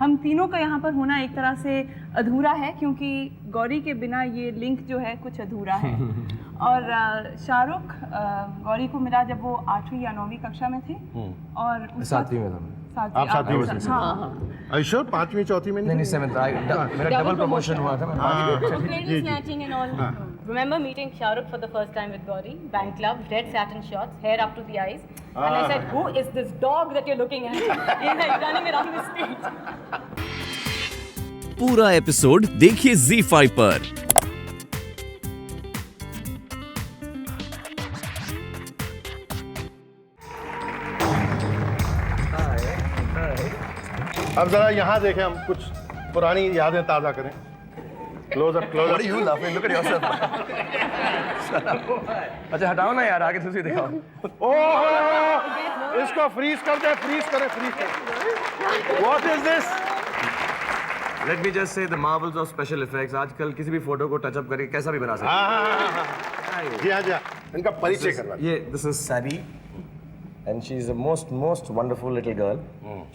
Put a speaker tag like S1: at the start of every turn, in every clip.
S1: हम तीनों का यहाँ पर होना एक तरह से अधूरा है, क्योंकि गौरी के बिना ये लिंक जो है कुछ अधूरा है। और शाहरुख गौरी को मिला जब वो 8वीं या 9वीं कक्षा में थे, और
S2: 7वीं में था।
S3: आप 7वीं में थे?
S1: हाँ।
S3: श्योर 5वीं 4वीं में
S2: नहीं 7th मेरा डबल प्रमोशन हुआ था।
S4: Snatching and all. Remember meeting Shahrukh for the first time with Gauri, Bank Club, red satin shorts, hair up to the eyes, and I said, "Who is this dog that you're looking at?" He's like running around the street.
S5: पूरा episode देखिए ZEE5 पर।
S3: अब जरा यहाँ देखें, हम कुछ पुरानी यादें ताज़ा करें। Close up
S2: What are you laughing? Look at yourself. अच्छा हटाओ ना यार, आगे तुझे दिखाओ।
S3: ओह, इसको फ्रीज कर दे, फ्रीज करें। What is this?
S2: Let me just say the marvels of special effects. आजकल किसी भी फोटो को टच अप करके कैसा भी बना सकते हैं।
S3: जी हाँ, इनका परिचय करवा।
S2: ये this is Sabi, and she's the most wonderful little girl.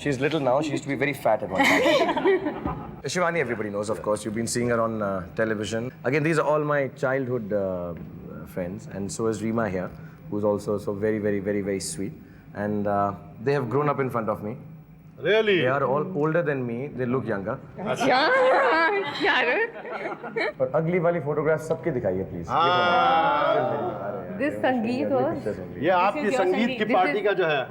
S2: She's little now. She used to be very fat at one time. Shivani, everybody knows, of course. You've been seeing her on television. Again, these are all my childhood friends, and so is Reema here, who's also so very sweet. And they have grown up in front of me.
S3: Really?
S2: They are all older than me. They look younger. और अगली वाली photograph सबके दिखाइए please.
S4: This संगीत और
S3: ये आपकी संगीत की पार्टी का जो है।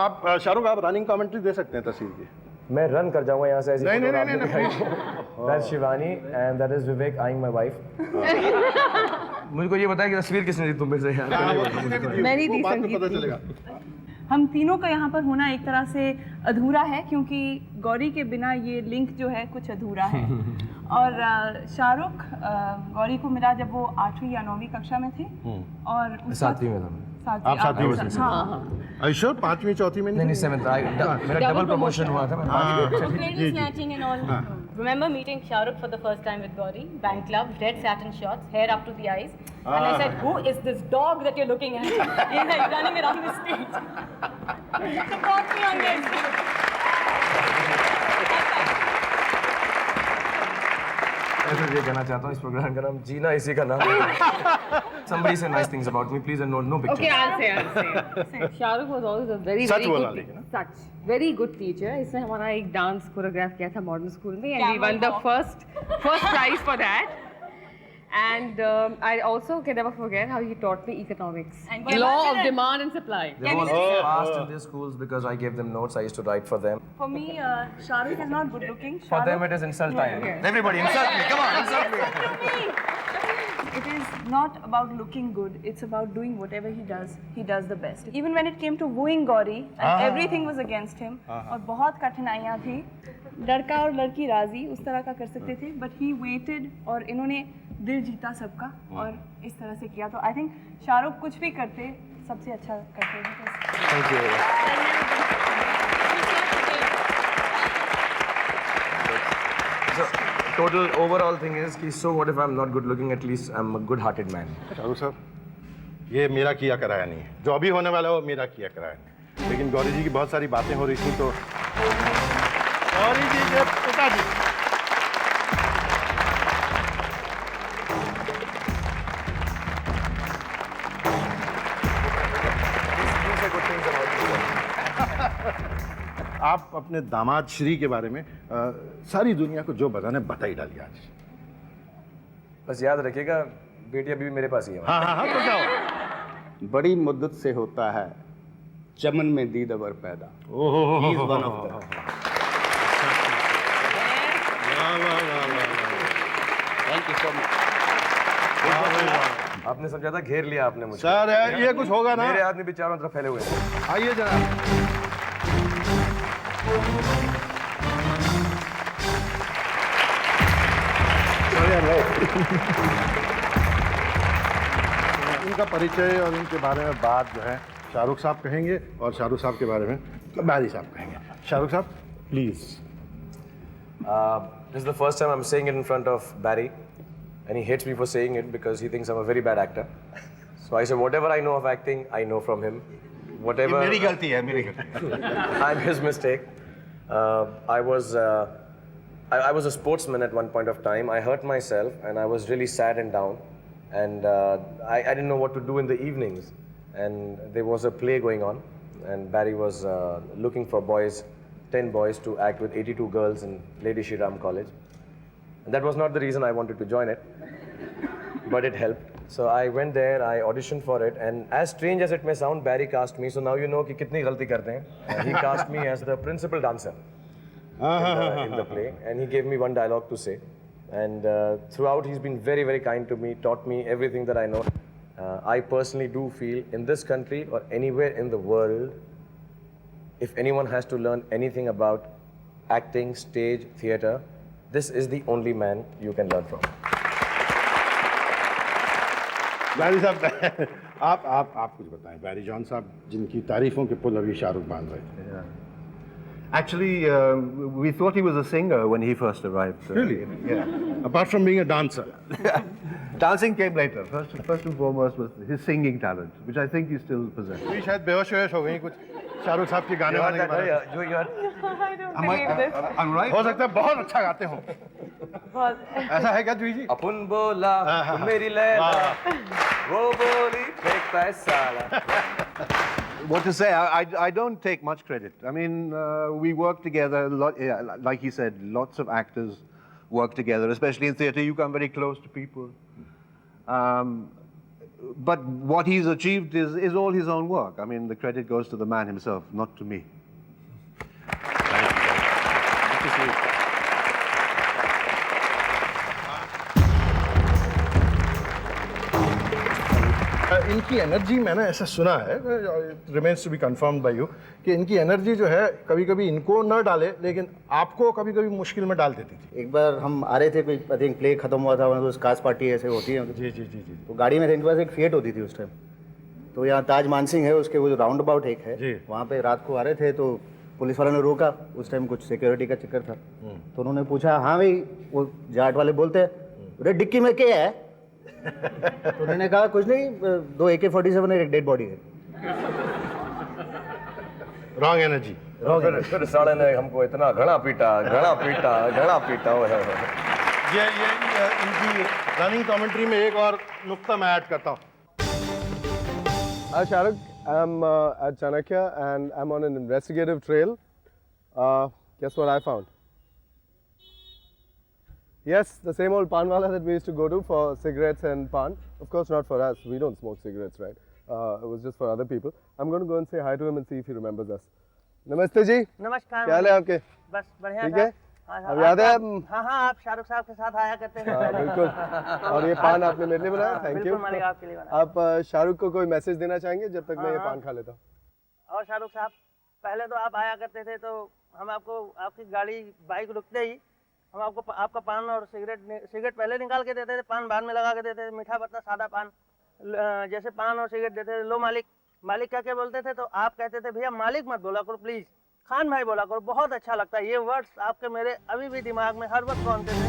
S3: आप शाहरुख, आप रनिंग कमेंट्री दे सकते हैं तस्वीर की।
S2: मैं रन कर जाऊंगा यहाँ से ऐसी
S3: नहीं,
S2: फोटो
S3: नहीं,
S2: आपने दिखाई। That's Shivani and that is Vivek eyeing my wife. मुझको ये बताया कि तस्वीर किसने दी तुम में से यार?
S4: मैंने दी
S3: बाद में
S4: संगीत
S3: पता
S4: की।
S3: चलेगा।
S1: हम तीनों का यहाँ पर होना एक तरह से अधूरा है, क्योंकि गौरी के बिना ये लिंक जो है कुछ अधूरा है। और शाहरुख गौरी को मिला जब वो 8वीं या 9वीं कक्षा में थे, और
S2: 7वीं में था।
S3: आप 7वीं में थे?
S1: हाँ।
S3: श्योर 5वीं 4वीं में
S2: नहीं 7th मेरा डबल प्रमोशन हुआ था।
S4: Snatching and all. Remember meeting Shahrukh for the first time with Gauri, Bank Club, red satin shorts, hair up to the eyes, and I said, "Who is this dog that you're looking at?" He's like running around the street. Support me on this.
S2: ऐसे ये कहना चाहता हूँ, इस programme का नाम जीना इसी का नाम है। Somebody say nice things about me, please, and no pictures.
S4: Okay, I'll say. Shahrukh was always a very
S3: सच बोला
S4: good
S3: लेकिन,
S4: very good teacher. इसने हमारा एक डांस कोरियोग्राफ किया था मॉडर्न स्कूल में, and we won the first prize for that. And I also can never forget how he taught me economics,
S1: And
S4: law of demand and supply.
S2: They all passed in their schools because I gave them notes. I used to write for them.
S1: For me, Shahrukh is not good looking.
S2: For them, it is insult time. Everybody, insult me. Come on, insult me.
S1: It is not about looking good. It's about doing whatever he does. He does the best. Even when it came to wooing Gauri, and everything was against him. और बहुत कठिनाइयाँ थी। लड़का और लड़की राजी उस तरह का कर सकते थे, but he waited, और इन्होंने दिल जीता सबका, और इस तरह से किया। तो I think शाहरुख कुछ भी करते सबसे अच्छा करते हैं।
S2: Thank you. So, total overall thing is कि so what if I'm not good looking? At least I'm a good-hearted man.
S3: Shahrukh साहब, ये मेरा किया कराया नहीं है। जो अभी होने वाला है वो मेरा किया कराया नहीं। लेकिन गौरी जी की बहुत सारी बातें हो रही थी, तो गौरी जी के पिताजी आप अपने दामाद श्री के बारे में सारी दुनिया को जो बताना है बता ही डालिए आज।
S2: बस याद रखिएगा, बेटी अभी भी मेरे पास ही है।
S3: हाँ हाँ हाँ, तो क्या हुआ?
S6: बड़ी मुद्दत से होता है चमन में दीद अबर पैदा। He is one of them. Thank you so much.
S2: आपने समझा था, घेर लिया आपने मुझे।
S3: सर ये कुछ होगा ना?
S2: मेरे आदमी भी चारों तरफ फैले हुए हैं।
S3: आइए जरा। इनका परिचय और इनके बारे में बात जो है शाहरुख साहब कहेंगे, और शाहरुख साहब के बारे में बैरी साहब कहेंगे। शाहरुख साहब please.
S2: This is the first time I'm saying it in front of Barry, and he hates me for saying it because he thinks I'm a very bad actor. So I said, whatever I know of acting, I know from him. Whatever.
S6: मेरी गलती है, मेरी गलती।
S2: I'm his mistake. I was a sportsman at one point of time. I hurt myself and I was really sad and down. And I didn't know what to do in the evenings. And there was a play going on. And Barry was looking for boys, 10 boys to act with 82 girls in Lady Shri Ram College. And that was not the reason I wanted to join it, but it helped. So I went there, I auditioned for it, and as strange as it may sound, Barry cast me. So now you know कि कितनी गलती करते हैं. He cast me as the principal dancer in the play, and he gave me one dialogue to say. And throughout, he's been very, very kind to me, taught me everything that I know. I personally do feel in this country or anywhere in the world, if anyone has to learn anything about acting, stage, theatre, this is the only man you can learn from.
S3: बैरी साहब आप कुछ बताएं. Barry John साहब जिनकी तारीफों के पुल अभी शाहरुख बांध रहे थे.
S7: Actually, we thought he was a singer when he first arrived.
S3: Really?
S7: Yeah.
S3: Apart from being a dancer.
S7: Dancing came later. First and foremost was his singing talent, which I think he still possesses.
S3: अभी शायद बेहोश हो गई कुछ शाहरुख साहब के गाने वाने के बारे में.
S1: I don't believe this.
S7: I'm right.
S3: हो सकता है बहुत अच्छा गाते हो. ऐसा है क्या जूही जी?
S2: अपन बोला मेरी लैला, वो बोली फेंकता है साला.
S7: What to say? I don't take much credit. I mean, we work together a lot. Yeah, like he said, lots of actors work together, especially in theatre. You come very close to people. But what he's achieved is all his own work. I mean, the credit goes to the man himself, not to me.
S3: इनकी energy मैंने ऐसा सुना है, remains to be confirmed by you, कि इनकी energy जो है कभी कभी इनको न डाले लेकिन आपको कभी कभी मुश्किल में डाल देती थी.
S6: एक बार हम आ रहे थे, कोई आई थिंक प्ले खत्म हुआ था, तो कास्ट पार्टी ऐसे होती है.
S3: जी जी जी जी.
S6: तो गाड़ी में थे, इनके पास एक फिएट होती थी उस टाइम. तो यहाँ ताज मानसिंह है, उसके वो जो राउंड अबाउट एक है, वहाँ पे रात को आ रहे थे. तो पुलिस वालों ने रोका. उस टाइम कुछ सिक्योरिटी का चक्कर था. तो उन्होंने पूछा, हाँ भाई, वो जाट वाले बोलते हैं, अरे डिक्की में क्या है? तो उन्होंने कहा कुछ नहीं, 2 AK-47 और एक डेड बॉडी है.
S3: Wrong energy.
S2: फिर साले ने हमको इतना घड़ा पीटा.
S3: ये इनकी रनिंग कमेंट्री में एक और नुक्ता मैं ऐड करता हूँ.
S8: Hi Shahrukh, I'm at Chanakya and I'm on an investigative trail. Guess what I found? Yes, the same old pan wala that we used to go to for cigarettes and pan. Of course not for us, we don't smoke cigarettes, right? It was just for other people. I'm going to go and say hi to him and see if he remembers us. Namaste ji.
S9: नमस्कार.
S8: क्या हाल है आपके?
S9: बस बढ़िया.
S8: ठीक है? अब याद है?
S9: हाँ, आप शाहरुख साहब के साथ आया करते थे.
S8: हाँ, बिल्कुल. और ये पान आपने मेरे लिए बनाया, थैंक यू.
S9: बिल्कुल मालिक, आपके लिए बनाया.
S8: आप शाहरुख को कोई मैसेज देना चाहेंगे जब तक मैं ये पान खा लेता हूँ?
S9: और शाहरुख साहब, पहले तो आप आया करते थे तो हम आपको, आपकी गाड़ी बाइक रुकते ही हम आपको आपका पान और सिगरेट पहले निकाल के देते थे, पान बाद में लगा के देते थे. मीठा पत्ता सादा पान, जैसे पान और सिगरेट देते थे. लो मालिक, मालिक क्या बोलते थे, तो आप कहते थे भैया मालिक मत बोला करो प्लीज़, खान भाई बोला करो, बहुत अच्छा लगता है. ये वर्ड्स आपके मेरे अभी भी दिमाग में हर वक्त कौनते थे.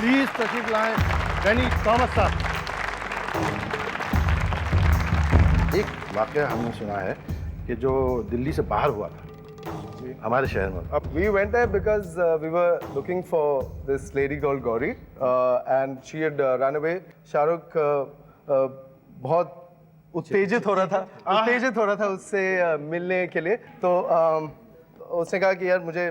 S3: प्लीज तशरीफ लाएं डैनी थॉमस साहब. एक वाकया हमने सुना है कि जो दिल्ली से बाहर हुआ था हमारे शहर में.
S8: We went there because we were looking for this lady called Gauri and she had run away. Shahrukh बहुत उत्तेजित हो रहा था उससे मिलने के लिए. तो उसने कहा कि यार मुझे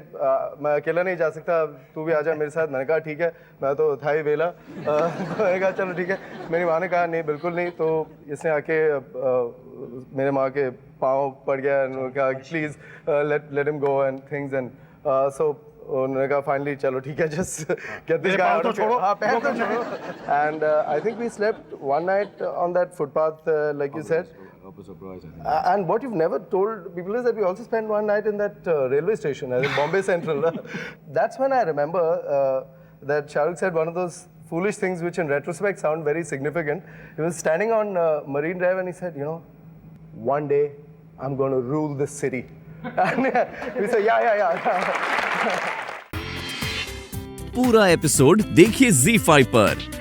S8: मैं अकेला नहीं जा सकता, तू भी आ जा मेरे साथ. मैंने कहा ठीक है, मैं तो था ही वेला. मैंने कहा चलो ठीक है. मेरी माँ ने कहा नहीं बिल्कुल नहीं. तो इसने आके मेरे माँ के पाँव पड़ गया और कहा please let him go and things and so उन्होंने कहा फाइनली चलो ठीक है, just get this guy out of here. हाँ, पैर तो छोड़ो. And I think we slept one night on that footpath like you said. And what you've never told people is that we also spent one night in that railway station in Bombay Central. That's when I remember that Shahrukh said one of those foolish things which in retrospect sound very significant. He was standing on Marine Drive and he said, you know, one day I'm going to rule this city. And we said, yeah.
S5: पूरा episode देखिए ZEE5 पर.